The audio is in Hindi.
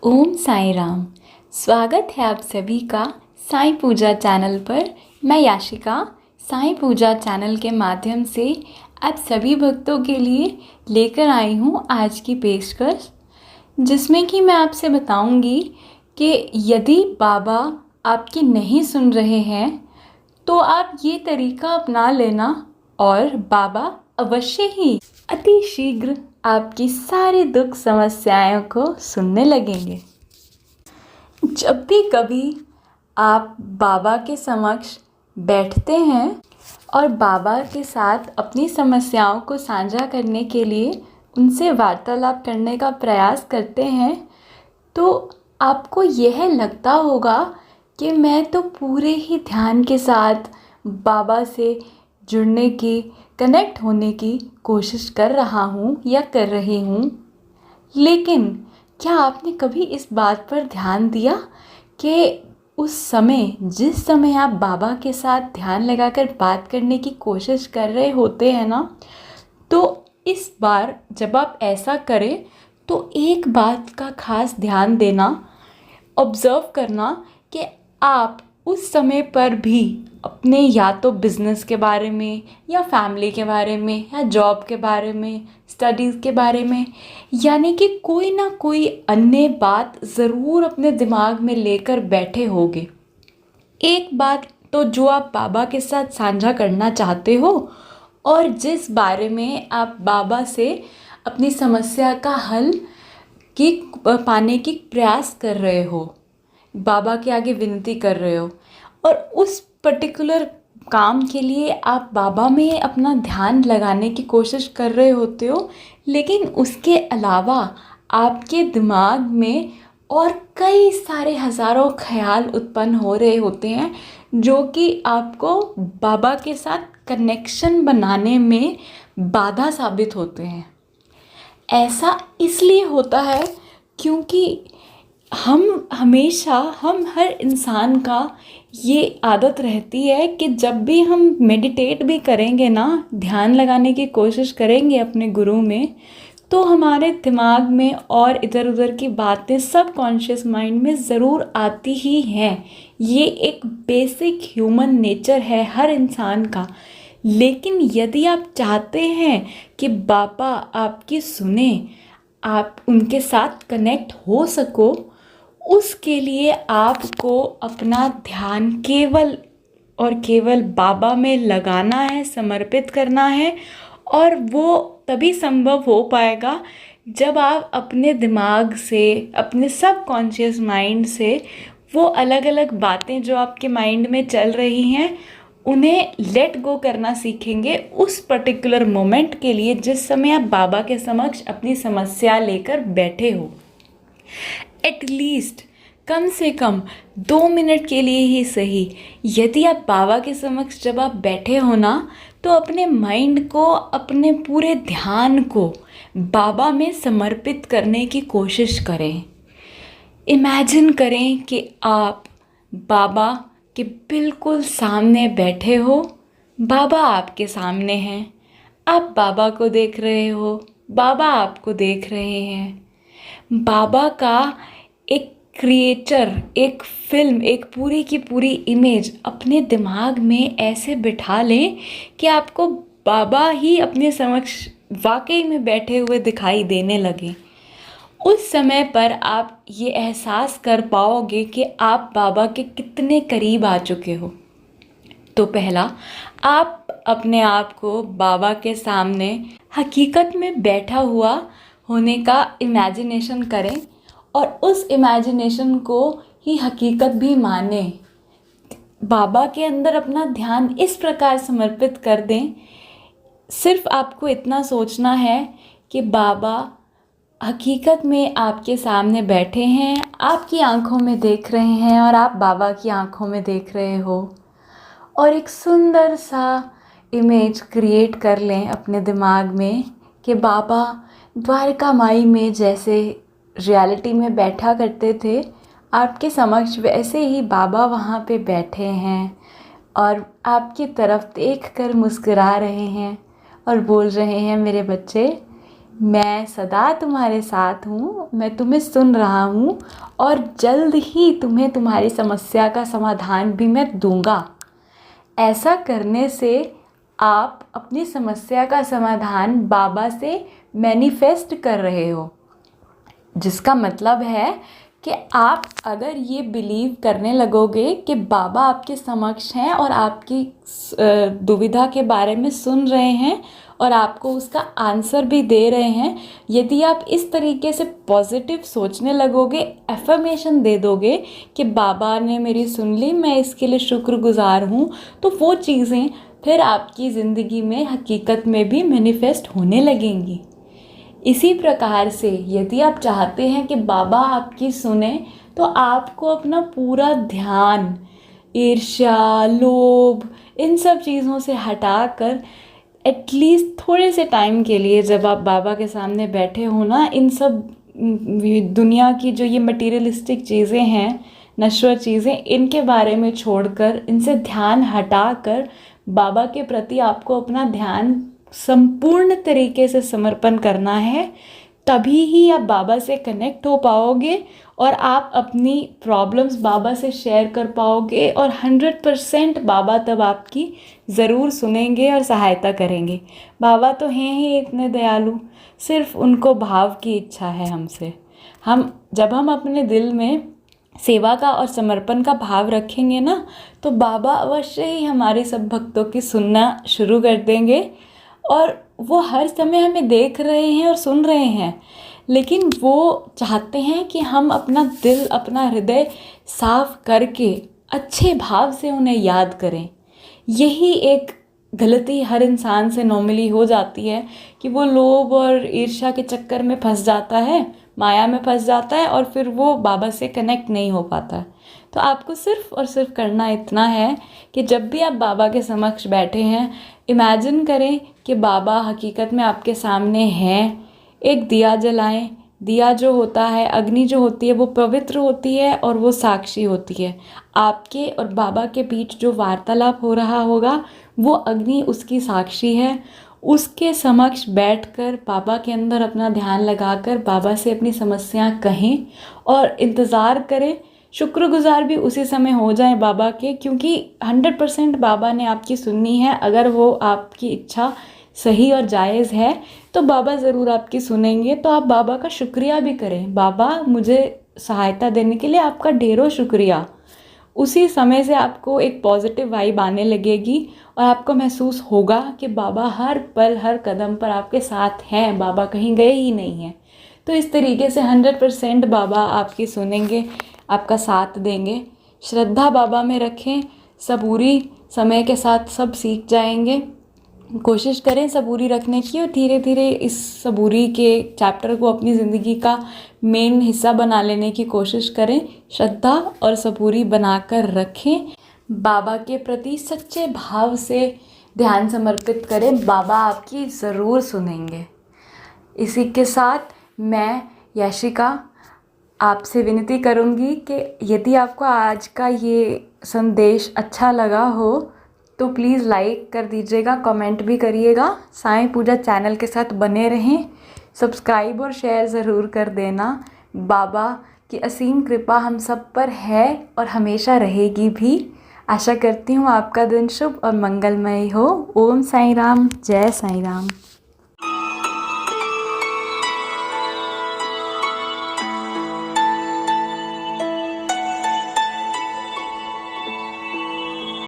ओम साईं राम। स्वागत है आप सभी का साईं पूजा चैनल पर। मैं याशिका साईं पूजा चैनल के माध्यम से आप सभी भक्तों के लिए लेकर आई हूँ आज की पेशकश, जिसमें कि मैं आपसे बताऊंगी कि यदि बाबा आपकी नहीं सुन रहे हैं तो आप ये तरीका अपना लेना और बाबा अवश्य ही अति शीघ्र आपकी सारी दुख समस्याओं को सुनने लगेंगे। जब भी कभी आप बाबा के समक्ष बैठते हैं और बाबा के साथ अपनी समस्याओं को साझा करने के लिए उनसे वार्तालाप करने का प्रयास करते हैं, तो आपको यह लगता होगा कि मैं तो पूरे ही ध्यान के साथ बाबा से जुड़ने की, कनेक्ट होने की कोशिश कर रहा हूँ या कर रही हूँ। लेकिन क्या आपने कभी इस बात पर ध्यान दिया कि उस समय, जिस समय आप बाबा के साथ ध्यान लगाकर बात करने की कोशिश कर रहे होते हैं ना, तो इस बार जब आप ऐसा करें तो एक बात का खास ध्यान देना, ऑब्ज़र्व करना कि आप उस समय पर भी अपने या तो बिज़नेस के बारे में या फैमिली के बारे में या जॉब के बारे में, स्टडीज़ के बारे में, यानी कि कोई ना कोई अन्य बात ज़रूर अपने दिमाग में लेकर बैठे होगे। एक बात तो जो आप बाबा के साथ साझा करना चाहते हो और जिस बारे में आप बाबा से अपनी समस्या का हल की पाने की प्रयास कर रहे हो, बाबा के आगे विनती कर रहे हो, और उस पर्टिकुलर काम के लिए आप बाबा में अपना ध्यान लगाने की कोशिश कर रहे होते हो। लेकिन उसके अलावा आपके दिमाग में और कई सारे हज़ारों ख्याल उत्पन्न हो रहे होते हैं जो कि आपको बाबा के साथ कनेक्शन बनाने में बाधा साबित होते हैं। ऐसा इसलिए होता है क्योंकि हम हर इंसान का ये आदत रहती है कि जब भी हम मेडिटेट भी करेंगे ना, ध्यान लगाने की कोशिश करेंगे अपने गुरु में, तो हमारे दिमाग में और इधर उधर की बातें सब कॉन्शियस माइंड में ज़रूर आती ही हैं। ये एक बेसिक ह्यूमन नेचर है हर इंसान का। लेकिन यदि आप चाहते हैं कि बाबा आपकी सुने, आप उनके साथ कनेक्ट हो सको, उसके लिए आपको अपना ध्यान केवल और केवल बाबा में लगाना है, समर्पित करना है। और वो तभी संभव हो पाएगा जब आप अपने दिमाग से, अपने सब कॉन्शियस माइंड से वो अलग अलग बातें जो आपके माइंड में चल रही हैं उन्हें लेट गो करना सीखेंगे उस पर्टिकुलर मोमेंट के लिए जिस समय आप बाबा के समक्ष अपनी समस्या लेकर बैठे हो। एटलीस्ट कम से कम 2 मिनट के लिए ही सही, यदि आप बाबा के समक्ष जब आप बैठे हो ना, तो अपने माइंड को, अपने पूरे ध्यान को बाबा में समर्पित करने की कोशिश करें। इमेजिन करें कि आप बाबा के बिल्कुल सामने बैठे हो, बाबा आपके सामने हैं, आप बाबा को देख रहे हो, बाबा आपको देख रहे हैं। बाबा का एक क्रिएचर, एक फिल्म, एक पूरी की पूरी इमेज अपने दिमाग में ऐसे बिठा लें कि आपको बाबा ही अपने समक्ष वाकई में बैठे हुए दिखाई देने लगे। उस समय पर आप ये एहसास कर पाओगे कि आप बाबा के कितने करीब आ चुके हो। तो पहला, आप अपने आप को बाबा के सामने हकीकत में बैठा हुआ होने का इमेजिनेशन करें और उस इमेजिनेशन को ही हकीकत भी माने। बाबा के अंदर अपना ध्यान इस प्रकार समर्पित कर दें, सिर्फ आपको इतना सोचना है कि बाबा हकीकत में आपके सामने बैठे हैं, आपकी आंखों में देख रहे हैं और आप बाबा की आंखों में देख रहे हो। और एक सुंदर सा इमेज क्रिएट कर लें अपने दिमाग में कि बाबा द्वारका माई में जैसे रियलिटी में बैठा करते थे, आपके समक्ष वैसे ही बाबा वहाँ पे बैठे हैं और आपकी तरफ देखकर मुस्कुरा रहे हैं और बोल रहे हैं, मेरे बच्चे, मैं सदा तुम्हारे साथ हूँ, मैं तुम्हें सुन रहा हूँ और जल्द ही तुम्हें तुम्हारी समस्या का समाधान भी मैं दूंगा। ऐसा करने से आप अपनी समस्या का समाधान बाबा से मैनिफेस्ट कर रहे हो, जिसका मतलब है कि आप अगर ये बिलीव करने लगोगे कि बाबा आपके समक्ष हैं और आपकी दुविधा के बारे में सुन रहे हैं और आपको उसका आंसर भी दे रहे हैं, यदि आप इस तरीके से पॉजिटिव सोचने लगोगे, एफर्मेशन दे दोगे कि बाबा ने मेरी सुन ली, मैं इसके लिए शुक्रगुजार हूँ, तो वो चीज़ें फिर आपकी ज़िंदगी में हकीकत में भी मैनिफेस्ट होने लगेंगी। इसी प्रकार से यदि आप चाहते हैं कि बाबा आपकी सुने, तो आपको अपना पूरा ध्यान ईर्ष्या, लोभ, इन सब चीज़ों से हटाकर एटलीस्ट थोड़े से टाइम के लिए जब आप बाबा के सामने बैठे हो ना, इन सब दुनिया की जो ये मटीरियलिस्टिक चीज़ें हैं, नश्वर चीज़ें, इनके बारे में छोड़कर, इनसे ध्यान हटाकर बाबा के प्रति आपको अपना ध्यान संपूर्ण तरीके से समर्पण करना है। तभी ही आप बाबा से कनेक्ट हो पाओगे और आप अपनी प्रॉब्लम्स बाबा से शेयर कर पाओगे और 100% बाबा तब आपकी ज़रूर सुनेंगे और सहायता करेंगे। बाबा तो हैं ही इतने दयालु, सिर्फ उनको भाव की इच्छा है हमसे। जब हम अपने दिल में सेवा का और समर्पण का भाव रखेंगे ना, तो बाबा अवश्य ही हमारे सब भक्तों की सुनना शुरू कर देंगे। और वो हर समय हमें देख रहे हैं और सुन रहे हैं, लेकिन वो चाहते हैं कि हम अपना दिल, अपना हृदय साफ करके अच्छे भाव से उन्हें याद करें। यही एक गलती हर इंसान से नॉर्मली हो जाती है कि वो लोभ और ईर्ष्या के चक्कर में फंस जाता है, माया में फंस जाता है और फिर वो बाबा से कनेक्ट नहीं हो पाता। तो आपको सिर्फ और सिर्फ करना इतना है कि जब भी आप बाबा के समक्ष बैठे हैं, इमेजिन करें कि बाबा हकीकत में आपके सामने हैं। एक दिया जलाएं। दिया जो होता है, अग्नि जो होती है, वो पवित्र होती है और वो साक्षी होती है। आपके और बाबा के बीच जो वार्तालाप हो रहा होगा, वो अग्नि उसकी साक्षी है। उसके समक्ष बैठकर बाबा के अंदर अपना ध्यान लगाकर बाबा से अपनी समस्याएं कहें और इंतज़ार करें। शुक्रगुजार भी उसी समय हो जाएं बाबा के, क्योंकि 100% बाबा ने आपकी सुननी है। अगर वो आपकी इच्छा सही और जायज़ है तो बाबा ज़रूर आपकी सुनेंगे। तो आप बाबा का शुक्रिया भी करें, बाबा मुझे सहायता देने के लिए आपका ढेरों शुक्रिया। उसी समय से आपको एक पॉजिटिव वाइब आने लगेगी और आपको महसूस होगा कि बाबा हर पल हर कदम पर आपके साथ हैं, बाबा कहीं गए ही नहीं हैं। तो इस तरीके से 100% बाबा आपकी सुनेंगे, आपका साथ देंगे। श्रद्धा बाबा में रखें, सबूरी समय के साथ सब सीख जाएंगे। कोशिश करें सबूरी रखने की और धीरे धीरे इस सबूरी के चैप्टर को अपनी ज़िंदगी का मेन हिस्सा बना लेने की कोशिश करें। श्रद्धा और सबूरी बनाकर रखें। बाबा के प्रति सच्चे भाव से ध्यान समर्पित करें, बाबा आपकी ज़रूर सुनेंगे। इसी के साथ मैं याशिका आपसे विनती करूंगी कि यदि आपको आज का ये संदेश अच्छा लगा हो तो प्लीज़ लाइक कर दीजिएगा, कमेंट भी करिएगा। साईं पूजा चैनल के साथ बने रहें, सब्सक्राइब और शेयर ज़रूर कर देना। बाबा की असीम कृपा हम सब पर है और हमेशा रहेगी भी। आशा करती हूँ आपका दिन शुभ और मंगलमय हो। ओम साईं राम, जय साईं राम।